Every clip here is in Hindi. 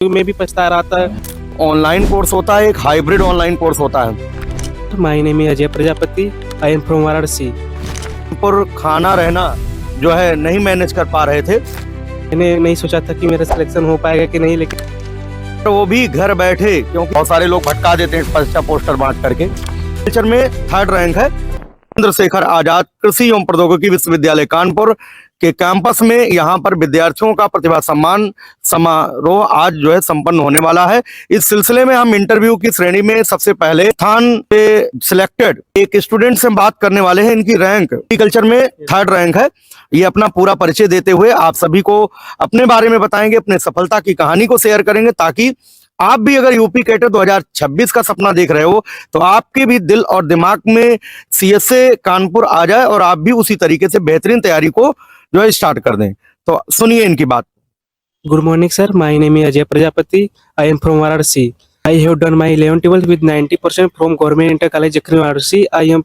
मैं भी पछता रहा था। ऑनलाइन कोर्स होता है, एक हाइब्रिड ऑनलाइन कोर्स होता है। My name is Ajay Prajapati, I am from Varanasi. पर खाना रहना जो है नहीं मैनेज कर पा रहे थे, मैंने नहीं सोचा था कि मेरा सिलेक्शन हो पाएगा कि नहीं, लेकिन तो वो भी घर बैठे, क्योंकि बहुत सारे लोग भटका देते हैं परीक्षा पोस्टर बांट करके। कल्चर में 3rd रैंक है चंद्रशेखर आजाद कृषि एवं प्रौद्योगिकी विश्वविद्यालय कानपुर के कैंपस में। यहाँ पर विद्यार्थियों का प्रतिभा सम्मान समारोह आज जो है संपन्न होने वाला है। इस सिलसिले में हम इंटरव्यू की श्रेणी में सबसे पहले स्थान पे सिलेक्टेड एक स्टूडेंट से बात करने वाले हैं। इनकी रैंक एग्रीकल्चर में 3rd रैंक है। ये अपना पूरा परिचय देते हुए आप सभी को अपने बारे में बताएंगे, अपने सफलता की कहानी को शेयर करेंगे, ताकि आप भी अगर यूपी कैटर 2026 का सपना देख रहे हो तो आपके भी दिल और दिमाग में सीएसए कानपुर आ जाए और आप भी उसी तरीके से बेहतरीन तैयारी को जो है स्टार्ट कर दें। तो सुनिए इनकी बात। Good morning sir, my name is Ajay Prajapati, I am from Varanasi. I have done my 11th-12th with 90% from Government Inter College Jakhri, Varanasi. I am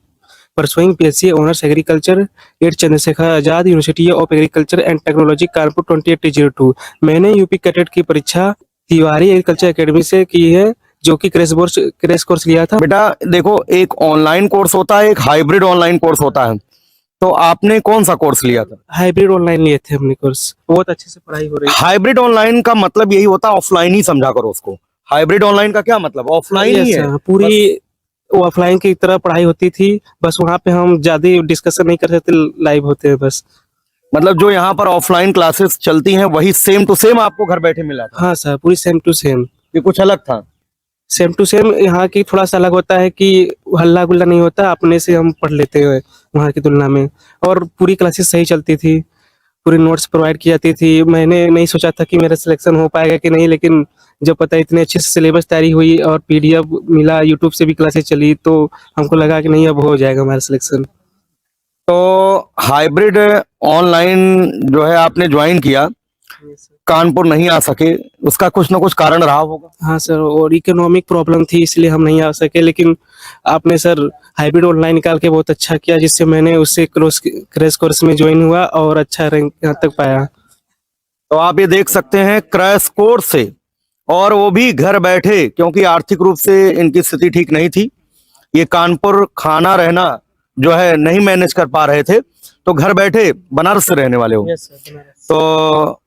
pursuing BSc Honors Agriculture at Chandrasekhar Azad University of Agriculture and Technology Kanpur 2802। मैंने यूपी कैडेट की परीक्षा तिवारी एग्रीकल्चर एकेडमी से की है, जो कि क्रैश कोर्स लिया था। बेटा देखो, एक ऑनलाइन कोर्स होता है, एक हाइब्रिड ऑनलाइन कोर्स होता है। तो आपने कौन सा कोर्स लिया था? हाइब्रिड ऑनलाइन लिए थे हमने कोर्स, बहुत अच्छे से पढ़ाई हो रही है। हाइब्रिड ऑनलाइन का मतलब यही होता है, ऑफलाइन ही समझा करो उसको। हाइब्रिड ऑनलाइन का क्या मतलब? ऑफलाइन ही है, पूरी ऑफलाइन की तरह पढ़ाई होती थी, बस वहाँ पे हम ज्यादा डिस्कशन नहीं कर सकते, लाइव होते हैं बस। मतलब जो यहाँ पर ऑफलाइन क्लासेस चलती हैं वही सेम टू सेम आपको घर बैठे मिला था? हाँ सर, पूरी सेम टू सेम। ये कुछ अलग था? Same to same. यहाँ की थोड़ा सा अलग होता है कि हल्ला गुल्ला नहीं होता, अपने से हम पढ़ लेते हैं वहाँ की तुलना में। और पूरी क्लासेस सही चलती थी, पूरी नोट्स प्रोवाइड की जाती थी। मैंने नहीं सोचा था कि मेरा सिलेक्शन हो पाएगा कि नहीं, लेकिन जब पता इतने अच्छे से सिलेबस तैयारी हुई और पीडीएफ मिला, यूट्यूब से भी क्लासेस चली, तो हमको लगा कि नहीं, अब हो जाएगा हमारा सिलेक्शन। तो हाइब्रिड ऑनलाइन जो है आपने ज्वाइन किया, कानपुर नहीं आ सके, उसका कुछ ना कुछ कारण रहा होगा। हाँ सर, और इकोनॉमिक प्रॉब्लम थी, इसलिए हम नहीं आ सके। लेकिन आपने सर हाइब्रिड ऑनलाइन निकाल के बहुत अच्छा किया, जिससे मैंने उससे क्रैश कोर्स में ज्वाइन हुआ और अच्छा रैंक यहाँ तक पाया। तो आप ये देख सकते हैं क्रैश कोर्स से, और वो भी घर बैठे, क्योंकि आर्थिक रूप से इनकी स्थिति ठीक नहीं थी। ये कानपुर खाना रहना जो है नहीं मैनेज कर पा रहे थे, तो घर बैठे बनारस से रहने वाले हो। तो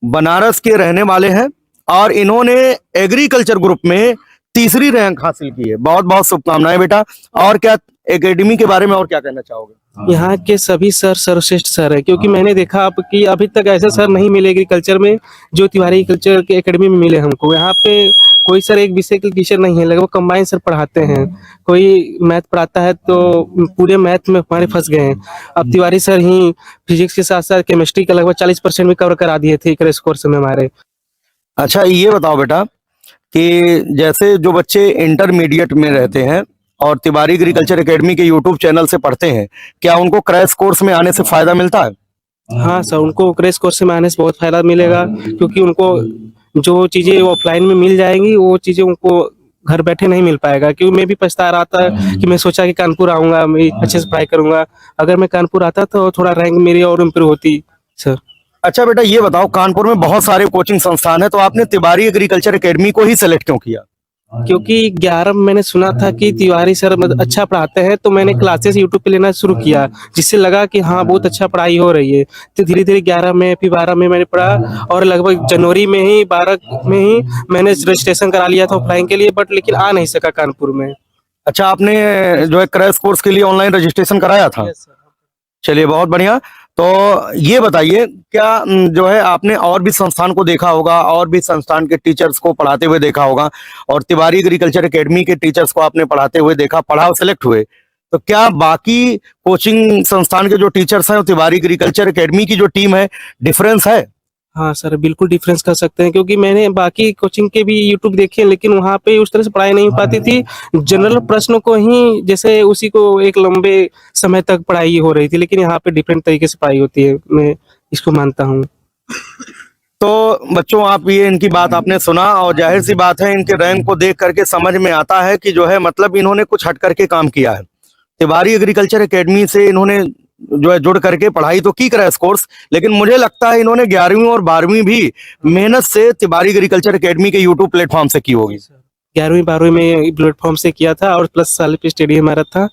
बनारस के रहने वाले हैं और इन्होंने एग्रीकल्चर ग्रुप में 3री रैंक हासिल की है। बहुत बहुत शुभकामनाएं बेटा। और क्या एकेडमी के बारे में और क्या कहना चाहोगे? यहाँ के सभी सर सर्वश्रेष्ठ सर है, क्योंकि मैंने देखा अब कि अभी तक ऐसे सर नहीं मिले एग्रीकल्चर में जो तिवारी एग्रीकल्चर के एकेडमी में मिले हमको। यहाँ पे कोई सर एक विषय के टीचर नहीं है, लगभग कंबाइन सर पढ़ाते हैं। कोई मैथ पढ़ाता है तो पूरे मैथ में हमारे फंस गए हैं। अब तिवारी सर ही फिजिक्स के साथ साथ केमिस्ट्री का लगभग 40% भी कवर करा दिए थे क्रैश कोर्स में हमारे। अच्छा ये बताओ बेटा कि जैसे जो बच्चे इंटरमीडिएट में रहते हैं और तिवारी एग्रीकल्चर एकेडमी के यूट्यूब चैनल से पढ़ते हैं, क्या उनको क्रैश कोर्स में आने से फायदा मिलता है? हाँ सर, उनको क्रैश कोर्स में आने से बहुत फायदा मिलेगा, क्योंकि उनको जो चीजें ऑफलाइन में मिल जाएंगी वो चीजें उनको घर बैठे नहीं मिल पाएगा। क्योंकि मैं भी पछता रहा था कि मैं सोचा कि कानपुर आऊंगा, मैं अच्छे से पढ़ाई करूंगा। अगर मैं कानपुर आता तो थोड़ा रैंक मेरी और इम्प्रूव होती सर। अच्छा बेटा ये बताओ, कानपुर में बहुत सारे कोचिंग संस्थान है, तो आपने तिवारी एग्रीकल्चर एकेडमी को ही सिलेक्ट क्यों किया? क्योंकि 11 में मैंने सुना था कि तिवारी सर अच्छा पढ़ाते हैं, तो मैंने क्लासेस यूट्यूब पे लेना शुरू किया, जिससे लगा कि हाँ बहुत अच्छा पढ़ाई हो रही है। तो धीरे धीरे 11 में फिर 12 में मैंने पढ़ा, और लगभग जनवरी में ही 12 में ही मैंने रजिस्ट्रेशन करा लिया था ऑफलाइन के लिए, बट लेकिन आ नहीं सका कानपुर में। अच्छा, आपने जो है क्रैश कोर्स के लिए ऑनलाइन रजिस्ट्रेशन कराया था? चलिए बहुत बढ़िया। तो ये बताइए, क्या जो है आपने और भी संस्थान को देखा होगा, और भी संस्थान के टीचर्स को पढ़ाते हुए देखा होगा, और तिवारी एग्रीकल्चर एकेडमी के टीचर्स को आपने पढ़ाते हुए देखा, पढ़ा और सिलेक्ट हुए, तो क्या बाकी कोचिंग संस्थान के जो टीचर्स हैं और तिवारी एग्रीकल्चर एकेडमी की जो टीम है, डिफरेंस है? हाँ सर, बिल्कुल डिफरेंस कर सकते हैं, क्योंकि मैंने बाकी कोचिंग के भी यूट्यूब देखे, लेकिन वहाँ पे उस तरह से पढ़ाई नहीं हो पाती थी। जनरल प्रश्न को ही जैसे उसी को एक लंबे समय तक पढ़ाई हो रही थी, लेकिन यहाँ पे डिफरेंट तरीके से पढ़ाई होती है, मैं इसको मानता हूँ। तो बच्चों, आप ये इनकी बात आपने सुना, और जाहिर सी बात है इनके रैंक को देख करके समझ में आता है कि जो है मतलब इन्होंने कुछ हट करके काम किया है। तिवारी एग्रीकल्चर एकेडमी से इन्होंने जो है जुड़ करके पढ़ाई तो की क्रैश कोर्स, लेकिन मुझे लगता है इन्होंने 11वीं और 12वीं भी मेहनत से तिवारी एग्रीकल्चर एकेडमी के यूट्यूब प्लेटफॉर्म से की होगी। 11वीं 12वीं में प्लेटफॉर्म से किया था और प्लस साल पे स्टडी हमारा था,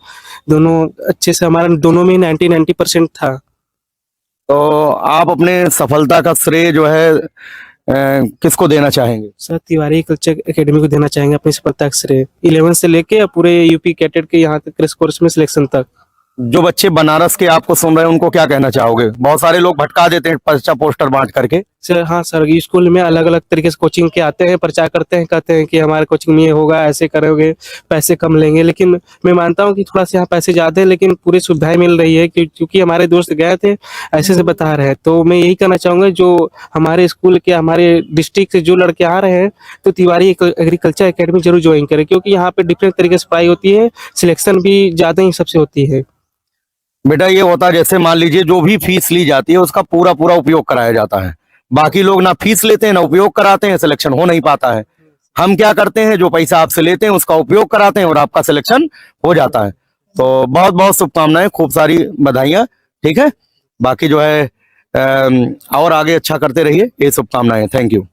दोनों अच्छे से, हमारा दोनों में 90% था। तो आप अपने सफलता का श्रेय जो है किसको देना चाहेंगे? सर तिवारी कल्चर एकेडमी को देना चाहेंगे अपनी सफलता का श्रेय, 11 से लेके पूरे यूपी कैडेट के यहाँ तक क्रैश कोर्स में सिलेक्शन तक। जो बच्चे बनारस के आपको सुन रहे हैं उनको क्या कहना चाहोगे? बहुत सारे लोग भटका देते हैं पर्चा पोस्टर बांट करके। सर हाँ सर, स्कूल में अलग अलग तरीके से कोचिंग के आते हैं, प्रचार करते हैं, कहते हैं कि हमारे कोचिंग में ये होगा, ऐसे करोगे, पैसे कम लेंगे, लेकिन मैं मानता हूँ कि थोड़ा सा यहाँ पैसे ज्यादा है, लेकिन पूरी सुविधाएं मिल रही है, क्योंकि हमारे दोस्त गए थे ऐसे से बता रहे हैं। तो मैं यही कहना चाहूंगा, जो हमारे स्कूल के, हमारे डिस्ट्रिक्ट से जो लड़के आ रहे हैं, तो तिवारी एग्रीकल्चर एकेडमी जरूर ज्वाइन करें, क्योंकि यहाँ पे डिफरेंट तरीके से पढ़ाई होती है, सिलेक्शन भी ज्यादा ही सबसे होती है। बेटा ये होता है, जैसे मान लीजिए जो भी फीस ली जाती है उसका पूरा पूरा उपयोग कराया जाता है। बाकी लोग ना फीस लेते हैं ना उपयोग कराते हैं, सिलेक्शन हो नहीं पाता है। हम क्या करते हैं, जो पैसा आपसे लेते हैं उसका उपयोग कराते हैं और आपका सिलेक्शन हो जाता है। तो बहुत बहुत शुभकामनाएं, खूब सारी बधाइयां, ठीक है। बाकी जो है और आगे अच्छा करते रहिए, ये शुभकामनाएं। Thank you.